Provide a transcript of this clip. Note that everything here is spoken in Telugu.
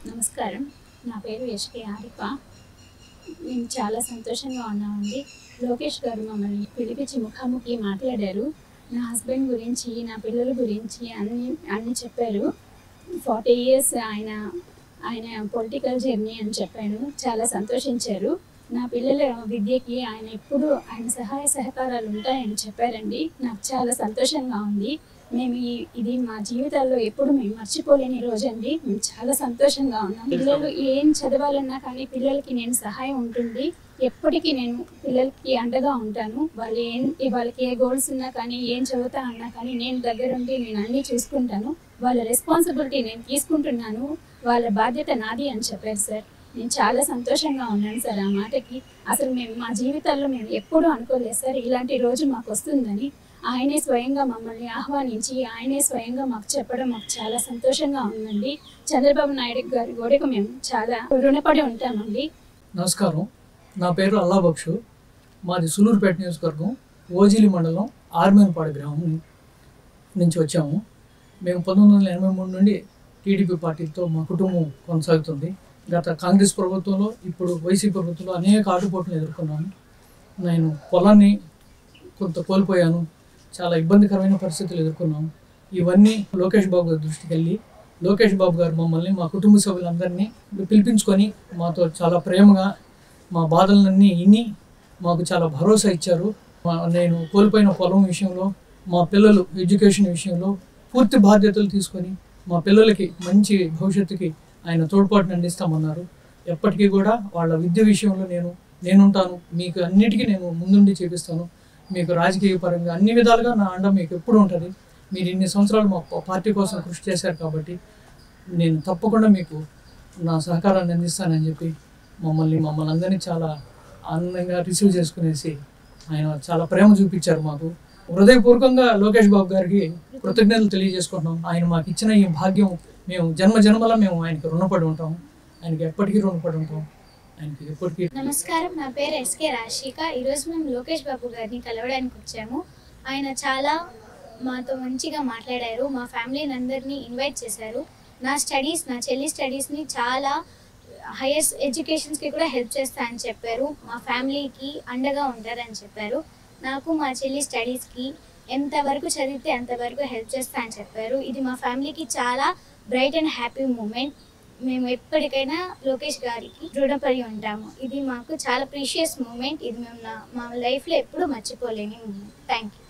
నమస్కారం. నా పేరు ఎస్కే ఆరిఫ. మేము చాలా సంతోషంగా ఉన్నామండి. లోకేష్ గారు మమ్మల్ని పిలిపించి ముఖాముఖి మాట్లాడారు. నా హస్బెండ్ గురించి, నా పిల్లల గురించి అన్నీ చెప్పారు. 40 years ఆయన పొలిటికల్ జర్నీ అని చెప్పాను. చాలా సంతోషించారు. నా పిల్లల విద్యకి ఆయన సహాయ సహకారాలు ఉంటాయని చెప్పారండి. నాకు చాలా సంతోషంగా ఉంది. ఇది మా జీవితాల్లో ఎప్పుడు మేము మర్చిపోలేని రోజండి. మేము చాలా సంతోషంగా ఉన్నాం. పిల్లలు ఏం చదవాలన్నా కానీ పిల్లలకి నేను సహాయం ఉంటుంది. ఎప్పటికీ నేను పిల్లలకి అండగా ఉంటాను. వాళ్ళకి ఏ గోల్స్ ఉన్నా కానీ, ఏం చదువుతా అన్నా కానీ నేను దగ్గరుండి నేను అన్నీ చూసుకుంటాను. వాళ్ళ రెస్పాన్సిబిలిటీ నేను తీసుకుంటున్నాను. వాళ్ళ బాధ్యత నాది అని చెప్పారు సార్. నేను చాలా సంతోషంగా ఉన్నాను సార్ ఆ మాటకి. అసలు మా జీవితాల్లో మేము ఎప్పుడూ అనుకోలేదు సార్ ఇలాంటి రోజు మాకు వస్తుందని. ఆయనే స్వయంగా మమ్మల్ని ఆహ్వానించి ఆయనే స్వయంగా మాకు చెప్పడం మాకు చాలా సంతోషంగా ఉందండి. చంద్రబాబు నాయుడు గారి గోడకు మేము చాలా రుణపడి ఉంటామండి. నమస్కారం. నా పేరు అల్లా బక్షు. మాది సూలూరుపేట నియోజకవర్గం, ఓజిలి మండలం, ఆర్మేన్పాడు గ్రామం నుంచి వచ్చాము. మేము 1983 నుండి టీడీపీ పార్టీతో మా కుటుంబం కొనసాగుతుంది. గత కాంగ్రెస్ ప్రభుత్వంలో, ఇప్పుడు వైసీపీ ప్రభుత్వంలో అనేక ఆటుపోట్లు ఎదుర్కొన్నాను. నేను పొలాన్ని కొంత కోల్పోయాను. చాలా ఇబ్బందికరమైన పరిస్థితులు ఎదుర్కొన్నాము. ఇవన్నీ లోకేష్ బాబు గారి దృష్టికి వెళ్ళి లోకేష్ బాబు గారు మమ్మల్ని, మా కుటుంబ సభ్యులందరినీ పిలిపించుకొని మాతో చాలా ప్రేమగా మా బాధలన్నీ విని మాకు చాలా భరోసా ఇచ్చారు. నేను కోల్పోయిన పొలం విషయంలో, మా పిల్లలు ఎడ్యుకేషన్ విషయంలో పూర్తి బాధ్యతలు తీసుకొని మా పిల్లలకి మంచి భవిష్యత్తుకి ఆయన తోడ్పాటును అందిస్తామన్నారు. ఎప్పటికీ కూడా వాళ్ళ విద్య విషయంలో నేనుంటాను, మీకు అన్నిటికీ నేను ముందుండి చేపిస్తాను. మీకు రాజకీయ పరంగా అన్ని విధాలుగా నా అండ మీకు ఎప్పుడు ఉంటుంది. మీరు ఇన్ని సంవత్సరాలు మా పార్టీ కోసం కృషి చేశారు కాబట్టి నేను తప్పకుండా మీకు నా సహకారాన్ని అందిస్తానని చెప్పి మమ్మల్ని అందరినీ చాలా ఆనందంగా రిసీవ్ చేసుకునేసి ఆయన చాలా ప్రేమ చూపించారు మాకు. హృదయపూర్వకంగా లోకేష్ బాబు గారికి కృతజ్ఞతలు తెలియజేసుకుంటున్నాం. ఆయన మాకు ఇచ్చిన ఈ భాగ్యం మేము జన్మల మేము ఆయనకి రుణపడి ఉంటాం. ఆయనకి ఎప్పటికీ రుణపడి ఉంటాం. ఆయనకి ఎప్పటికీ. నమస్కారం. నా పేరు ఎస్కే రాశిక. ఈరోజు మేము లోకేష్ బాబు గారిని కలవడానికి వచ్చాము. ఆయన చాలా మాతో మంచిగా మాట్లాడారు. మా ఫ్యామిలీని అందరినీ ఇన్వైట్ చేశారు. నా చెల్లి స్టడీస్ని చాలా హైయర్ ఎడ్యుకేషన్స్కి కూడా హెల్ప్ చేస్తా అని చెప్పారు. మా ఫ్యామిలీకి అండగా ఉంటారని చెప్పారు. నాకు మా చెల్లి స్టడీస్కి ఎంతవరకు చదివితే అంతవరకు హెల్ప్ చేస్తా అని చెప్పారు. ఇది మా ఫ్యామిలీకి చాలా బ్రైట్ అండ్ హ్యాపీ మూమెంట్. మేము ఎప్పటికైనా లోకేష్ గారికి రుణపడి ఉంటాము. ఇది మాకు చాలా ప్రీషియస్ మూమెంట్. ఇది మేము మా లైఫ్లో ఎప్పుడూ మర్చిపోలేని మూమెంట్. Thank you.